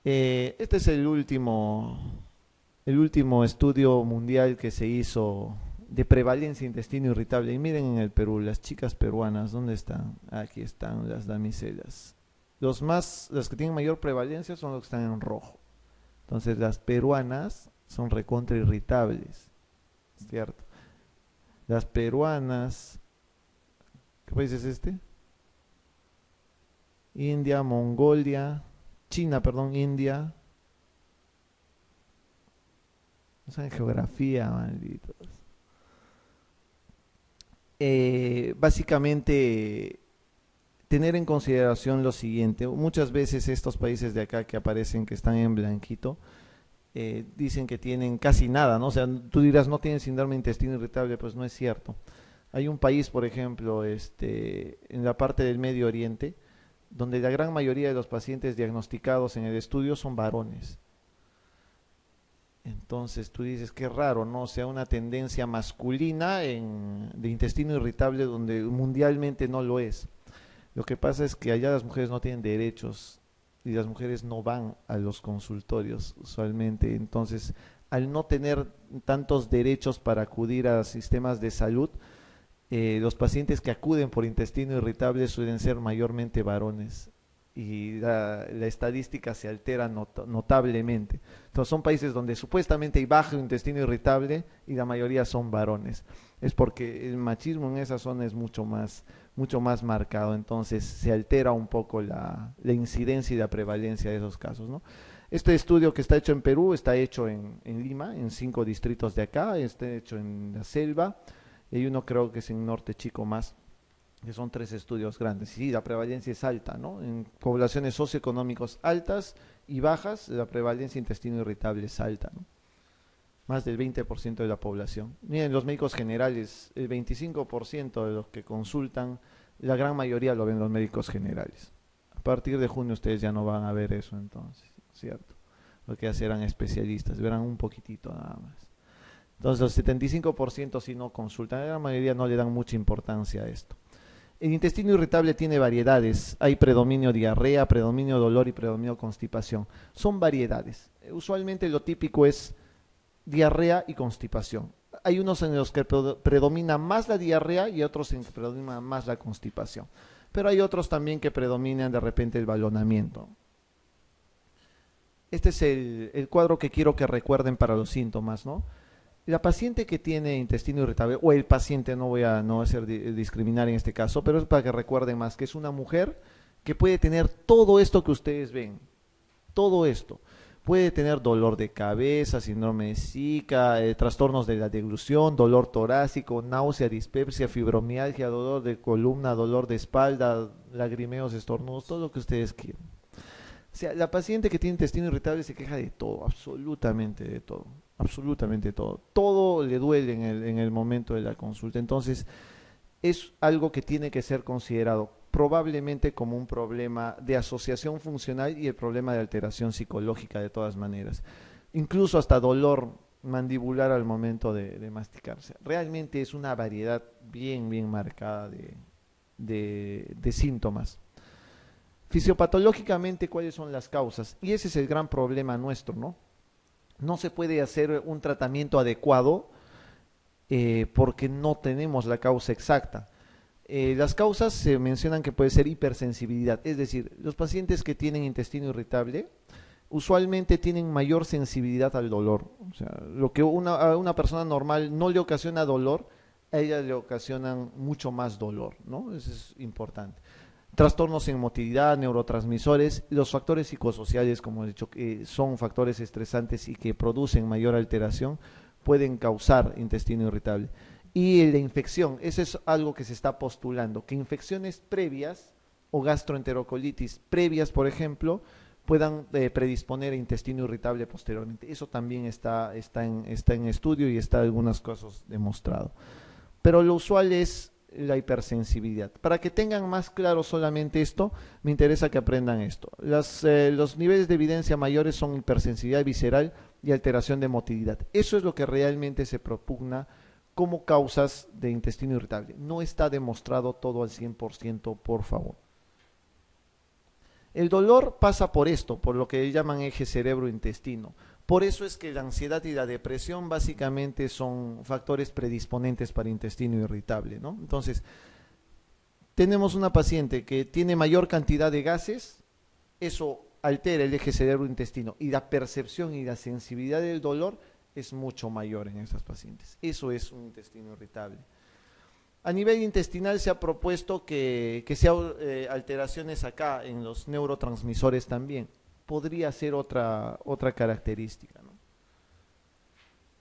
Este es el último estudio mundial que se hizo de prevalencia de intestino irritable. Y miren en el Perú, las chicas peruanas, ¿dónde están? Aquí están las damiselas. Las que tienen mayor prevalencia son los que están en rojo. Entonces las peruanas son recontra irritables, ¿cierto? Las peruanas, ¿qué país es este? India, Mongolia, China, perdón, India. No saben geografía, malditos. Básicamente, tener en consideración lo siguiente. Muchas veces estos países de acá que aparecen, que están en blanquito, dicen que tienen casi nada, ¿no? O sea, tú dirás, no tienen síndrome de intestino irritable, pues no es cierto. Hay un país, por ejemplo, en la parte del Medio Oriente, donde la gran mayoría de los pacientes diagnosticados en el estudio son varones. Entonces tú dices, qué raro, ¿no? O sea, una tendencia masculina de intestino irritable donde mundialmente no lo es. Lo que pasa es que allá las mujeres no tienen derechos y las mujeres no van a los consultorios usualmente. Entonces, al no tener tantos derechos para acudir a sistemas de salud, los pacientes que acuden por intestino irritable suelen ser mayormente varones y la estadística se altera notablemente. Entonces son países donde supuestamente hay bajo intestino irritable y la mayoría son varones. Es porque el machismo en esa zona es mucho más marcado, entonces se altera un poco la incidencia y la prevalencia de esos casos, ¿no? Este estudio que está hecho en Perú está hecho en Lima, en 5 distritos de acá, está hecho en la selva, y hay uno creo que es en Norte Chico más, que son 3 estudios grandes. Y sí, la prevalencia es alta, ¿no? En poblaciones socioeconómicas altas y bajas, la prevalencia de intestino irritable es alta, ¿no? Más del 20% de la población. Miren, los médicos generales, el 25% de los que consultan, la gran mayoría lo ven los médicos generales. A partir de junio ustedes ya no van a ver eso entonces, ¿cierto? Lo que ya serán especialistas, verán un poquitito nada más. Entonces los 75% si no consultan, la gran mayoría no le dan mucha importancia a esto. El intestino irritable tiene variedades. Hay predominio diarrea, predominio dolor y predominio constipación. Son variedades. Usualmente lo típico es diarrea y constipación. Hay unos en los que predomina más la diarrea y otros en que predomina más la constipación. Pero hay otros también que predominan de repente el balonamiento. Este es el cuadro que quiero que recuerden para los síntomas, ¿no? La paciente que tiene intestino irritable, o el paciente, no voy a hacer discriminar en este caso, pero es para que recuerden más que es una mujer que puede tener todo esto que ustedes ven, todo esto. Puede tener dolor de cabeza, síndrome de Zika, trastornos de la deglución, dolor torácico, náusea, dispepsia, fibromialgia, dolor de columna, dolor de espalda, lagrimeos, estornudos, todo lo que ustedes quieran. O sea, la paciente que tiene intestino irritable se queja de todo, absolutamente de todo, absolutamente todo. Todo le duele en el momento de la consulta. Entonces, es algo que tiene que ser considerado probablemente como un problema de asociación funcional y el problema de alteración psicológica de todas maneras. Incluso hasta dolor mandibular al momento de masticarse. Realmente es una variedad bien, bien marcada de síntomas. Fisiopatológicamente, ¿cuáles son las causas? Y ese es el gran problema nuestro, ¿no? No se puede hacer un tratamiento adecuado porque no tenemos la causa exacta. Las causas se mencionan que puede ser hipersensibilidad, es decir, los pacientes que tienen intestino irritable usualmente tienen mayor sensibilidad al dolor. O sea, lo que a una persona normal no le ocasiona dolor, a ella le ocasionan mucho más dolor, ¿no? Eso es importante. Trastornos en motilidad, neurotransmisores, los factores psicosociales, como he dicho, que son factores estresantes y que producen mayor alteración, pueden causar intestino irritable. Y la infección, eso es algo que se está postulando, que infecciones previas o gastroenterocolitis previas, por ejemplo, puedan predisponer a intestino irritable posteriormente. Eso también está en estudio y está en algunos casos demostrado. Pero lo usual es la hipersensibilidad. Para que tengan más claro solamente esto, me interesa que aprendan esto. Los niveles de evidencia mayores son hipersensibilidad visceral y alteración de motilidad. Eso es lo que realmente se propugna como causas de intestino irritable. No está demostrado todo al 100%, por favor. El dolor pasa por esto, por lo que llaman eje cerebro-intestino. Por eso es que la ansiedad y la depresión básicamente son factores predisponentes para intestino irritable, ¿no? Entonces, tenemos una paciente que tiene mayor cantidad de gases, eso altera el eje cerebro-intestino y la percepción y la sensibilidad del dolor es mucho mayor en esas pacientes. Eso es un intestino irritable. A nivel intestinal se ha propuesto que sea alteraciones acá en los neurotransmisores también. Podría ser otra característica, ¿no?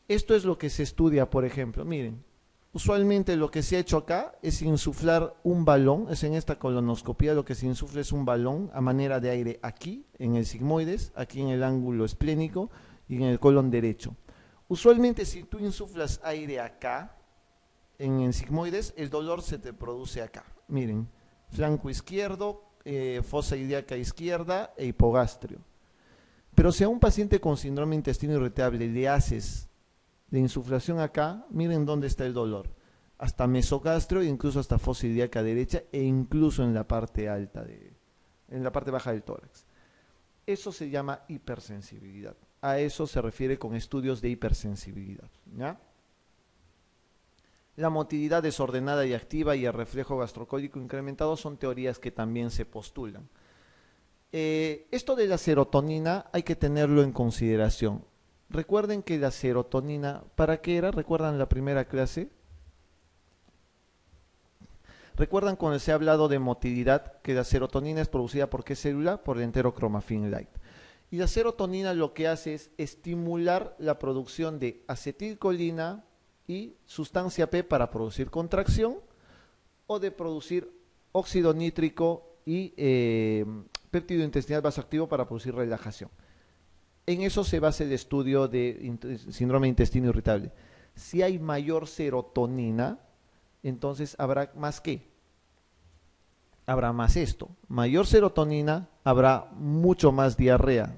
Esto es lo que se estudia, por ejemplo. Miren, usualmente lo que se ha hecho acá es insuflar un balón, es en esta colonoscopia lo que se insufla es un balón a manera de aire aquí, en el sigmoides, aquí en el ángulo esplénico y en el colon derecho. Usualmente si tú insuflas aire acá, en el sigmoides, el dolor se te produce acá. Miren, flanco izquierdo, fosa ilíaca izquierda e hipogastrio. Pero si a un paciente con síndrome de intestino irritable le haces de insuflación acá, miren dónde está el dolor. Hasta mesogastrio e incluso hasta fosa ilíaca derecha e incluso en la parte alta, en la parte baja del tórax. Eso se llama hipersensibilidad. A eso se refiere con estudios de hipersensibilidad, ¿ya? La motilidad desordenada y activa y el reflejo gastrocólico incrementado son teorías que también se postulan. Esto de la serotonina hay que tenerlo en consideración. Recuerden que la serotonina, ¿para qué era? ¿Recuerdan la primera clase? ¿Recuerdan cuando se ha hablado de motilidad que la serotonina es producida por qué célula? Por el enterocromafin light. Y la serotonina lo que hace es estimular la producción de acetilcolina y sustancia P para producir contracción o de producir óxido nítrico y péptido intestinal vasoactivo para producir relajación. En eso se basa el estudio de síndrome de intestino irritable. Si hay mayor serotonina, entonces habrá más ¿qué? Habrá más esto. Mayor serotonina, habrá mucho más diarrea.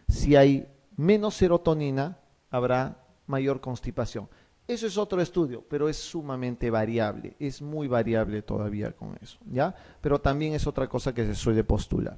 Si hay menos serotonina, habrá mayor constipación. Eso es otro estudio, pero es sumamente variable, es muy variable todavía con eso, ¿ya? Pero también es otra cosa que se suele postular.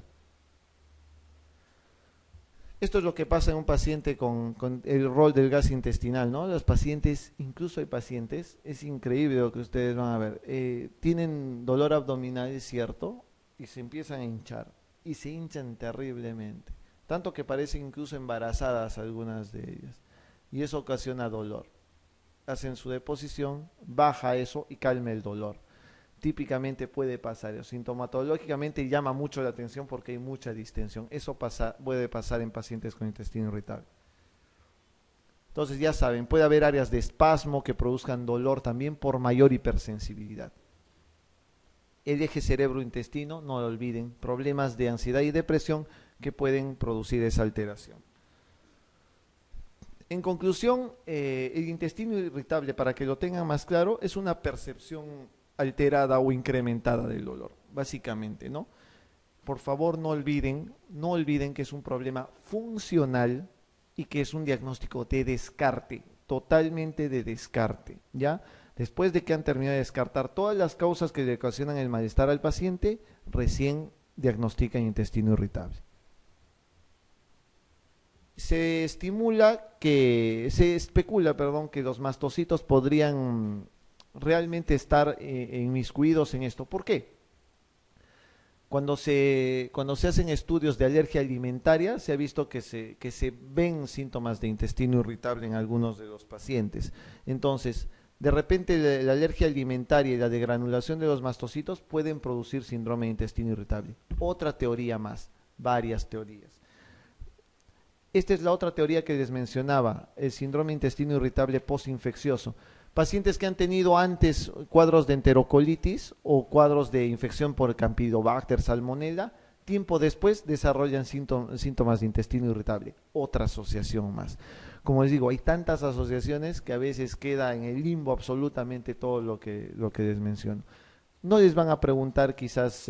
Esto es lo que pasa en un paciente con el rol del gas intestinal, ¿no? Los pacientes, incluso hay pacientes, es increíble lo que ustedes van a ver, tienen dolor abdominal, es cierto, y se empiezan a hinchar, y se hinchan terriblemente, tanto que parecen incluso embarazadas algunas de ellas, y eso ocasiona dolor. Hacen su deposición, baja eso y calma el dolor. Típicamente puede pasar eso. Sintomatológicamente llama mucho la atención porque hay mucha distensión. Eso puede pasar en pacientes con intestino irritable. Entonces ya saben, puede haber áreas de espasmo que produzcan dolor también por mayor hipersensibilidad. El eje cerebro-intestino, no lo olviden, problemas de ansiedad y depresión que pueden producir esa alteración. En conclusión, el intestino irritable, para que lo tengan más claro, es una percepción alterada o incrementada del dolor, básicamente, ¿no? Por favor, no olviden que es un problema funcional y que es un diagnóstico de descarte, totalmente de descarte, ¿ya? Después de que han terminado de descartar todas las causas que le ocasionan el malestar al paciente, recién diagnostican intestino irritable. Se especula que los mastocitos podrían realmente estar inmiscuidos en esto. ¿Por qué? Cuando se hacen estudios de alergia alimentaria, se ha visto que se ven síntomas de intestino irritable en algunos de los pacientes. Entonces, de repente la alergia alimentaria y la degranulación de los mastocitos pueden producir síndrome de intestino irritable. Otra teoría más, varias teorías. Esta es la otra teoría que les mencionaba, el síndrome de intestino irritable postinfeccioso. Pacientes que han tenido antes cuadros de enterocolitis o cuadros de infección por Campylobacter, Salmonella, tiempo después desarrollan síntomas de intestino irritable. Otra asociación más. Como les digo, hay tantas asociaciones que a veces queda en el limbo absolutamente todo lo que les menciono. No les van a preguntar quizás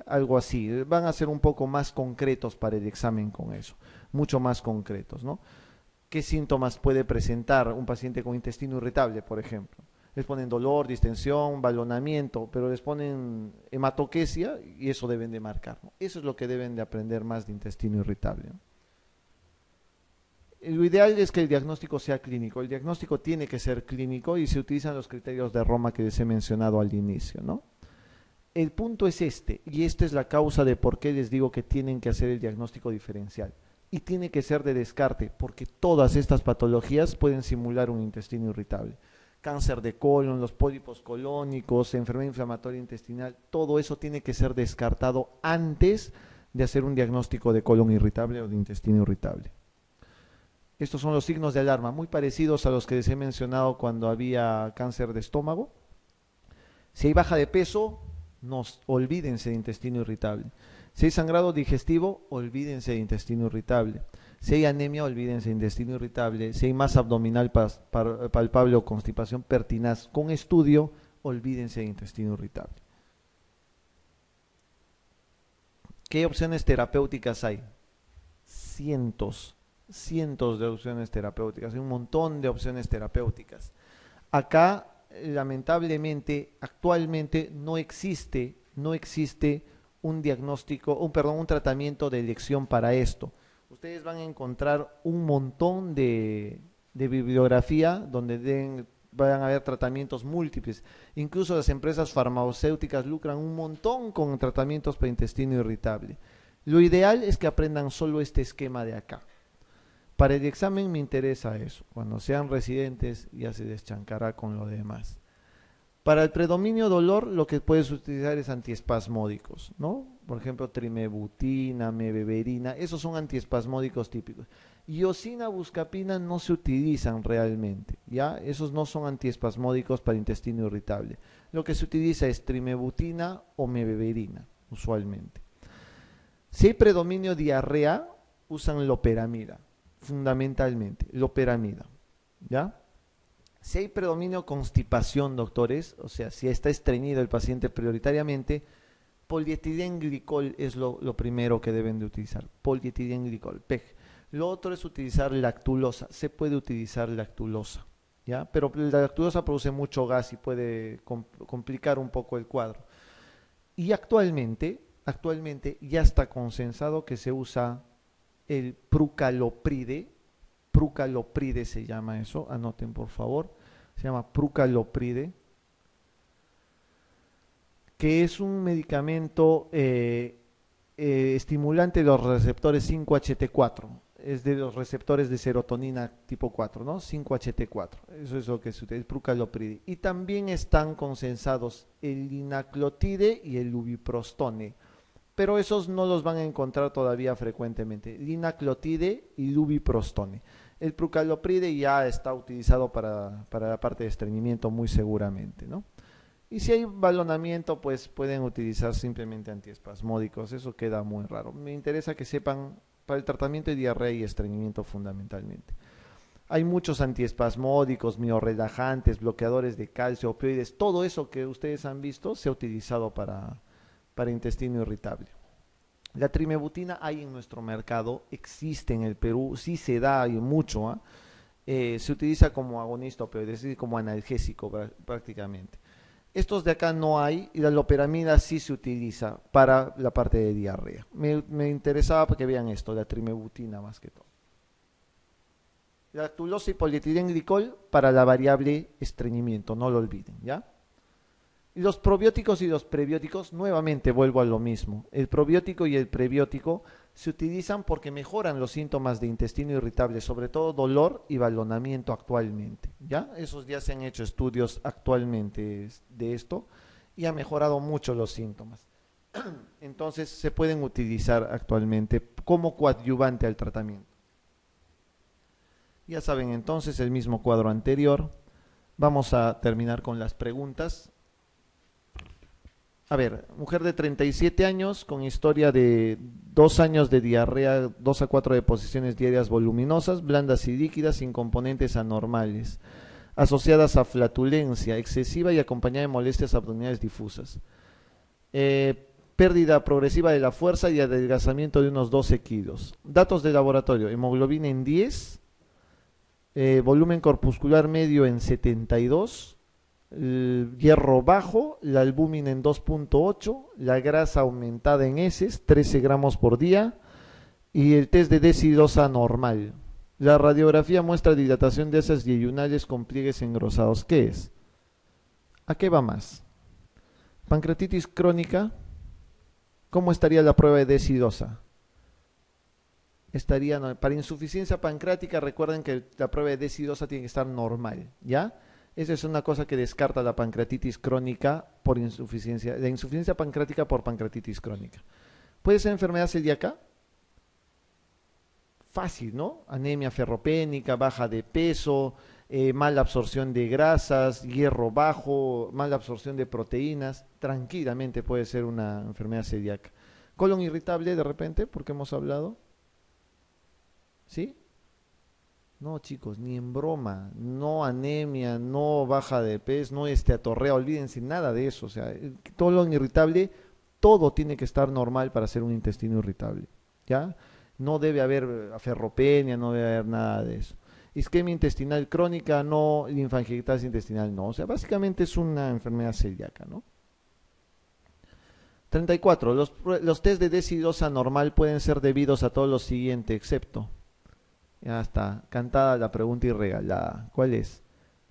algo así, van a ser un poco más concretos para el examen con eso, mucho más concretos, ¿no? ¿Qué síntomas puede presentar un paciente con intestino irritable, por ejemplo? Les ponen dolor, distensión, balonamiento, pero les ponen hematoquesia y eso deben de marcar, ¿no? Eso es lo que deben de aprender más de intestino irritable, ¿no? Lo ideal es que el diagnóstico sea clínico. El diagnóstico tiene que ser clínico y se utilizan los criterios de Roma que les he mencionado al inicio, ¿no? El punto es este, y esta es la causa de por qué les digo que tienen que hacer el diagnóstico diferencial. Y tiene que ser de descarte, porque todas estas patologías pueden simular un intestino irritable. Cáncer de colon, los pólipos colónicos, enfermedad inflamatoria intestinal, todo eso tiene que ser descartado antes de hacer un diagnóstico de colon irritable o de intestino irritable. Estos son los signos de alarma, muy parecidos a los que les he mencionado cuando había cáncer de estómago. Si hay baja de peso, olvídense de intestino irritable. Si hay sangrado digestivo, olvídense de intestino irritable. Si hay anemia, olvídense de intestino irritable. Si hay masa abdominal palpable o constipación pertinaz con estudio, olvídense de intestino irritable. ¿Qué opciones terapéuticas hay? Cientos de opciones terapéuticas, hay un montón de opciones terapéuticas. Acá, lamentablemente, actualmente no existe un diagnóstico, un tratamiento de elección para esto. Ustedes van a encontrar un montón de bibliografía donde van a haber tratamientos múltiples. Incluso las empresas farmacéuticas lucran un montón con tratamientos para intestino irritable. Lo ideal es que aprendan solo este esquema de acá. Para el examen me interesa eso. Cuando sean residentes ya se deschancará con lo demás. Para el predominio dolor lo que puedes utilizar es antiespasmódicos, ¿no? Por ejemplo, trimebutina, mebeverina, esos son antiespasmódicos típicos. Iosina, buscapina no se utilizan realmente, ¿ya? Esos no son antiespasmódicos para intestino irritable. Lo que se utiliza es trimebutina o mebeverina, usualmente. Si hay predominio diarrea, usan loperamida. Fundamentalmente, loperamida, ¿ya? Si hay predominio constipación, doctores, o sea, si está estreñido el paciente prioritariamente, polietilenglicol es lo primero que deben de utilizar, polietilenglicol, PEG. Lo otro es utilizar lactulosa, se puede utilizar lactulosa, ¿ya? Pero la lactulosa produce mucho gas y puede complicar un poco el cuadro. Y actualmente ya está consensado que se usa el prucalopride se llama eso, anoten por favor, se llama prucalopride, que es un medicamento estimulante de los receptores 5-HT4, es de los receptores de serotonina tipo 4, ¿no? 5-HT4, eso es lo que se utiliza, el prucalopride. Y también están consensados el linaclotide y el lubiprostone, pero esos no los van a encontrar todavía frecuentemente, linaclotide y lubiprostone. El prucalopride ya está utilizado para la parte de estreñimiento muy seguramente, ¿no? Y si hay balonamiento, pues pueden utilizar simplemente antiespasmódicos, eso queda muy raro. Me interesa que sepan para el tratamiento de diarrea y estreñimiento fundamentalmente. Hay muchos antiespasmódicos, miorrelajantes, bloqueadores de calcio, opioides, todo eso que ustedes han visto se ha utilizado para intestino irritable. La trimebutina hay en nuestro mercado, existe en el Perú, sí se da y mucho, se utiliza como agonista opioide, es decir, como analgésico prácticamente. Estos de acá no hay y la loperamida sí se utiliza para la parte de diarrea. Me interesaba que vean esto, la trimebutina más que todo. La lactulosa y polietilenglicol para la variable estreñimiento, no lo olviden, ¿ya? Y los probióticos y los prebióticos, nuevamente vuelvo a lo mismo. El probiótico y el prebiótico se utilizan porque mejoran los síntomas de intestino irritable, sobre todo dolor y balonamiento actualmente, ¿ya? Esos ya se han hecho estudios actualmente de esto y ha mejorado mucho los síntomas. Entonces se pueden utilizar actualmente como coadyuvante al tratamiento. Ya saben entonces el mismo cuadro anterior. Vamos a terminar con las preguntas. A ver, mujer de 37 años con historia de 2 años de diarrea, 2 a 4 deposiciones diarias voluminosas, blandas y líquidas sin componentes anormales, asociadas a flatulencia excesiva y acompañada de molestias abdominales difusas. Pérdida progresiva de la fuerza y adelgazamiento de unos 12 kilos. Datos de laboratorio, hemoglobina en 10, volumen corpuscular medio en 72, el hierro bajo, la albúmina en 2.8, la grasa aumentada en heces, 13 gramos por día, y el test de decidosa normal. La radiografía muestra dilatación de heces yeyunales con pliegues engrosados. ¿Qué es? ¿A qué va más? Pancreatitis crónica. ¿Cómo estaría la prueba de decidosa? Para insuficiencia pancreática, recuerden que la prueba de decidosa tiene que estar normal, ¿ya? Esa es una cosa que descarta la pancreatitis crónica por insuficiencia, la insuficiencia pancreática por pancreatitis crónica. ¿Puede ser enfermedad celíaca? Fácil, ¿no? Anemia ferropénica, baja de peso, mala absorción de grasas, hierro bajo, mala absorción de proteínas. Tranquilamente puede ser una enfermedad celíaca. Colon irritable de repente, porque hemos hablado. ¿Sí? No, chicos, ni en broma. No anemia, no baja de peso, no esteatorrea, olvídense nada de eso. O sea, colon irritable, todo tiene que estar normal para ser un intestino irritable. ¿Ya? No debe haber ferropenia, no debe haber nada de eso. Isquemia intestinal crónica, no. Linfangiectasia intestinal, no. O sea, básicamente es una enfermedad celíaca, ¿no? 34. Los test de decidosa normal pueden ser debidos a todos los siguientes, excepto. Ya está, cantada la pregunta y regalada. ¿Cuál es?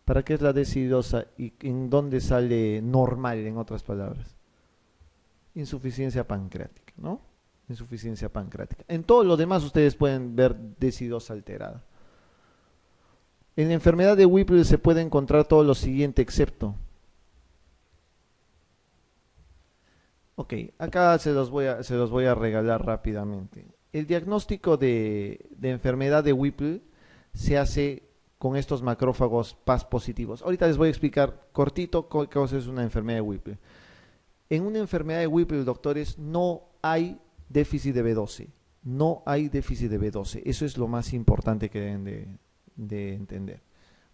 ¿Para qué es la decidosa y en dónde sale normal, en otras palabras? Insuficiencia pancreática, ¿no? Insuficiencia pancreática. En todo lo demás ustedes pueden ver decidosa alterada. En la enfermedad de Whipple se puede encontrar todo lo siguiente excepto. Ok, acá se los voy a regalar rápidamente. El diagnóstico de enfermedad de Whipple se hace con estos macrófagos Pas positivos. Ahorita les voy a explicar cortito qué cosa es una enfermedad de Whipple. En una enfermedad de Whipple, doctores, no hay déficit de B12. No hay déficit de B12. Eso es lo más importante que deben de entender.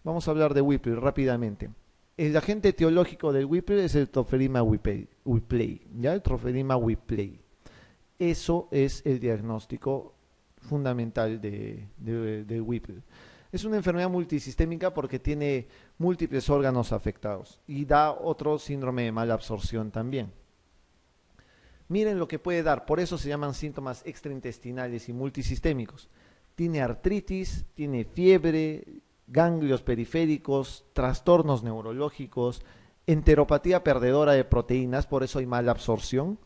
Vamos a hablar de Whipple rápidamente. El agente etiológico del Whipple es el Trophilema whipplei, ¿ya? El Trophilema whipplei. Eso es el diagnóstico fundamental de Whipple. Es una enfermedad multisistémica porque tiene múltiples órganos afectados y da otro síndrome de mala absorción también. Miren lo que puede dar, por eso se llaman síntomas extraintestinales y multisistémicos. Tiene artritis, tiene fiebre, ganglios periféricos, trastornos neurológicos, enteropatía perdedora de proteínas, por eso hay mala absorción,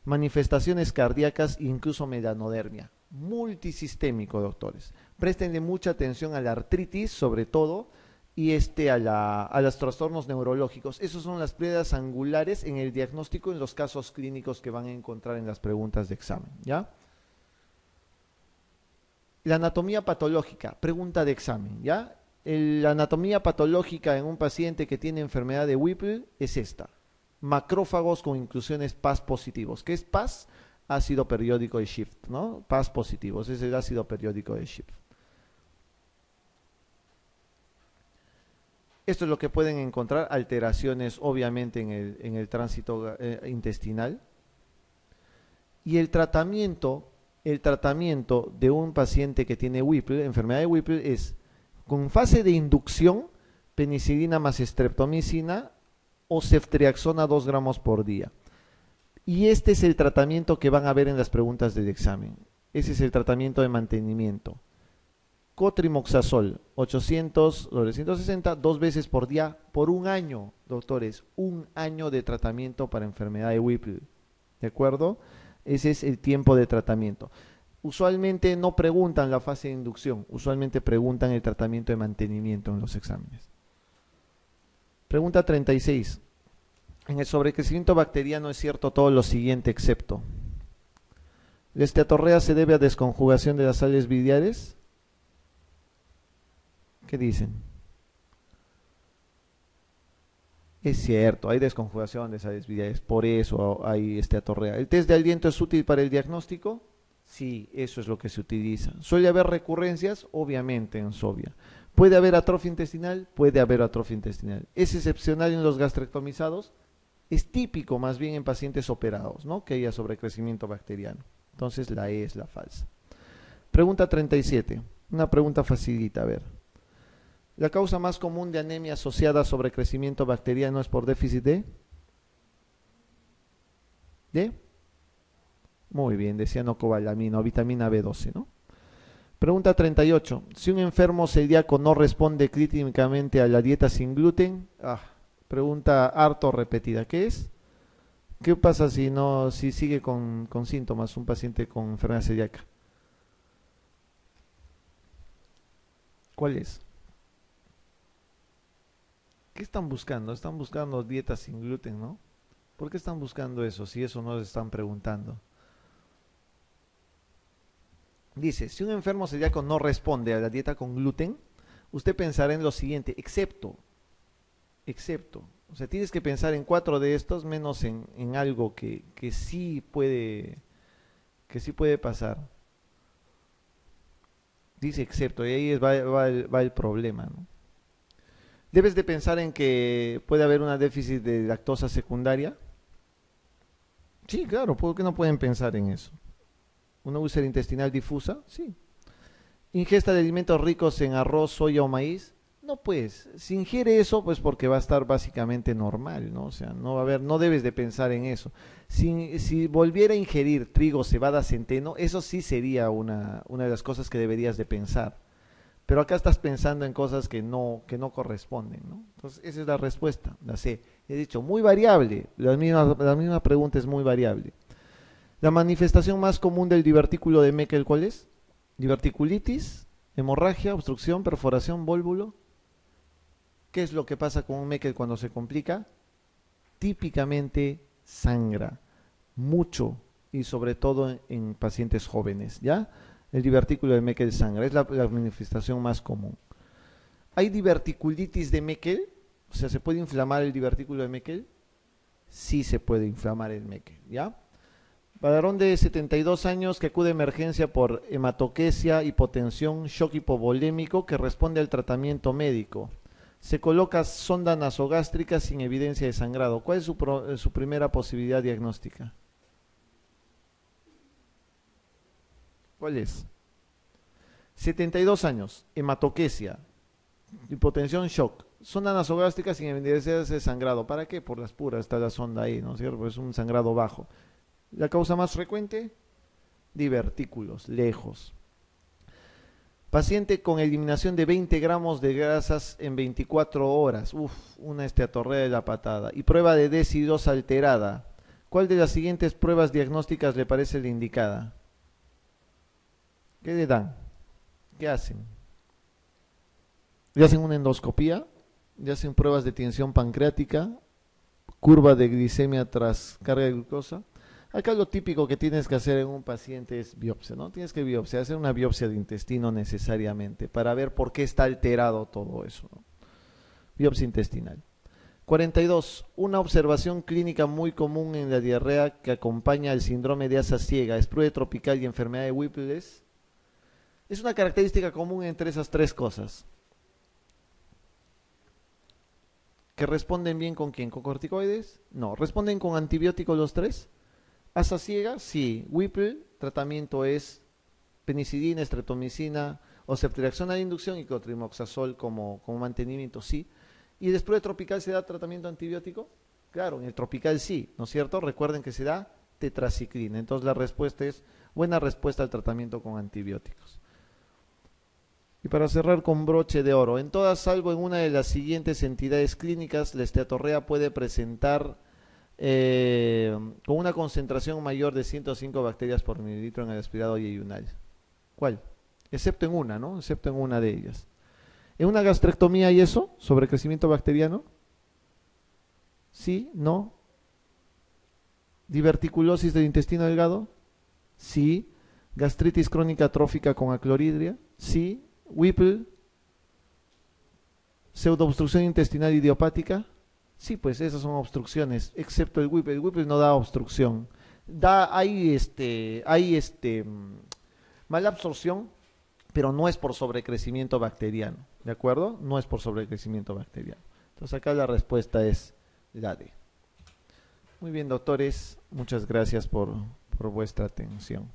manifestaciones cardíacas e incluso melanodermia. Multisistémico, doctores. Préstenle mucha atención a la artritis, sobre todo, y a los trastornos neurológicos. Esas son las piedras angulares en el diagnóstico en los casos clínicos que van a encontrar en las preguntas de examen, ¿ya? La anatomía patológica, pregunta de examen, ¿ya? La anatomía patológica en un paciente que tiene enfermedad de Whipple es esta. Macrófagos con inclusiones Pas positivos. ¿Qué es Pas? Ácido periódico de Schiff, ¿no? Pas positivos, es el ácido periódico de Schiff. Esto es lo que pueden encontrar, alteraciones obviamente en el tránsito intestinal. Y el tratamiento de un paciente que tiene Whipple, enfermedad de Whipple, es con fase de inducción, penicilina más streptomicina o ceftriaxona 2 gramos por día. Y este es el tratamiento que van a ver en las preguntas del examen. Ese es el tratamiento de mantenimiento. Cotrimoxazol, 800, 960, 2 veces por día, por un año, doctores. Un año de tratamiento para enfermedad de Whipple. ¿De acuerdo? Ese es el tiempo de tratamiento. Usualmente no preguntan la fase de inducción, usualmente preguntan el tratamiento de mantenimiento en los exámenes. Pregunta 36. En el sobrecrecimiento bacteriano es cierto todo lo siguiente excepto. ¿La esteatorrea se debe a desconjugación de las sales biliares? ¿Qué dicen? Es cierto, hay desconjugación de sales biliares, por eso hay esteatorrea. ¿El test de aliento es útil para el diagnóstico? Sí, eso es lo que se utiliza. ¿Suele haber recurrencias? Obviamente en SOVIA. ¿Puede haber atrofia intestinal? Puede haber atrofia intestinal. ¿Es excepcional en los gastrectomizados? Es típico más bien en pacientes operados, ¿no? Que haya sobrecrecimiento bacteriano. Entonces la E es la falsa. Pregunta 37. Una pregunta facilita, a ver. La causa más común de anemia asociada a sobrecrecimiento bacteriano es por déficit de muy bien, de cianocobalamina o vitamina B12, ¿no? Pregunta 38. Si un enfermo celíaco no responde clínicamente a la dieta sin gluten, pregunta harto repetida, ¿qué es? ¿Qué pasa si sigue con síntomas un paciente con enfermedad celíaca? ¿Cuál es? ¿Qué están buscando? Están buscando dietas sin gluten, ¿no? ¿Por qué están buscando eso si eso no les están preguntando? Dice, si un enfermo celíaco no responde a la dieta con gluten, usted pensará en lo siguiente, excepto. O sea, tienes que pensar en 4 de estos menos en algo que sí puede pasar. Dice excepto, y ahí va el problema, ¿no? Debes de pensar en que puede haber una déficit de lactosa secundaria. Sí, claro, ¿por qué no pueden pensar en eso? ¿Una úlcera intestinal difusa? Sí. ¿Ingesta de alimentos ricos en arroz, soya o maíz? No, pues, si ingiere eso, pues porque va a estar básicamente normal, ¿no? O sea, no va a haber, no debes de pensar en eso. Si volviera a ingerir trigo, cebada, centeno, eso sí sería una de las cosas que deberías de pensar. Pero acá estás pensando en cosas que no corresponden, ¿no? Entonces, esa es la respuesta, la C. He dicho, muy variable, la misma pregunta es muy variable. La manifestación más común del divertículo de Meckel, ¿cuál es? Diverticulitis, hemorragia, obstrucción, perforación, vólvulo. ¿Qué es lo que pasa con un Meckel cuando se complica? Típicamente sangra mucho y sobre todo en pacientes jóvenes, ¿ya? El divertículo de Meckel sangra, es la manifestación más común. ¿Hay diverticulitis de Meckel? O sea, ¿se puede inflamar el divertículo de Meckel? Sí se puede inflamar el Meckel, ¿ya? Varón de 72 años que acude a emergencia por hematoquesia, hipotensión, shock hipovolémico que responde al tratamiento médico. Se coloca sonda nasogástrica sin evidencia de sangrado. ¿Cuál es su primera posibilidad diagnóstica? ¿Cuál es? 72 años, hematoquesia, hipotensión, shock. Sonda nasogástrica sin evidencia de sangrado. ¿Para qué? Por las puras está la sonda ahí, ¿no es cierto? Es un sangrado bajo. La causa más frecuente, divertículos, lejos. Paciente con eliminación de 20 gramos de grasas en 24 horas. Una esteatorrea de la patada. Y prueba de decidos alterada. ¿Cuál de las siguientes pruebas diagnósticas le parece la indicada? ¿Qué le dan? ¿Qué hacen? ¿Le hacen una endoscopía? ¿Le hacen pruebas de tensión pancreática? ¿Curva de glicemia tras carga de glucosa? Acá lo típico que tienes que hacer en un paciente es biopsia, ¿no? Tienes que hacer una biopsia de intestino necesariamente para ver por qué está alterado todo eso, ¿no? Biopsia intestinal. 42. Una observación clínica muy común en la diarrea que acompaña al síndrome de asa ciega, sprue tropical y enfermedad de Whipple es una característica común entre esas 3 cosas. ¿Que responden bien con quién? ¿Con corticoides? No. ¿Responden con antibióticos los 3? ¿Asa ciega? Sí. Whipple, tratamiento es penicilina, estreptomicina o ceftriaxona de inducción y cotrimoxazol como mantenimiento, sí. ¿Y después de tropical se da tratamiento antibiótico? Claro, en el tropical sí, ¿no es cierto? Recuerden que se da tetraciclina. Entonces la respuesta es buena respuesta al tratamiento con antibióticos. Y para cerrar con broche de oro, en todas salvo en una de las siguientes entidades clínicas, la esteatorrea puede presentar con una concentración mayor de 105 bacterias por mililitro en el aspirado yeyunal. ¿Cuál? Excepto en una, ¿no? Excepto en una de ellas. ¿En una gastrectomía hay eso? ¿Sobrecrecimiento bacteriano? ¿Sí? ¿No? ¿Diverticulosis del intestino delgado? Sí. ¿Gastritis crónica atrófica con acloridria? Sí. ¿Whipple? ¿Pseudoobstrucción intestinal idiopática? Sí, pues esas son obstrucciones, excepto el Whipple. El Whipple no da obstrucción. Hay mala absorción, pero no es por sobrecrecimiento bacteriano, ¿de acuerdo? No es por sobrecrecimiento bacteriano. Entonces acá la respuesta es la D. Muy bien, doctores, muchas gracias por vuestra atención.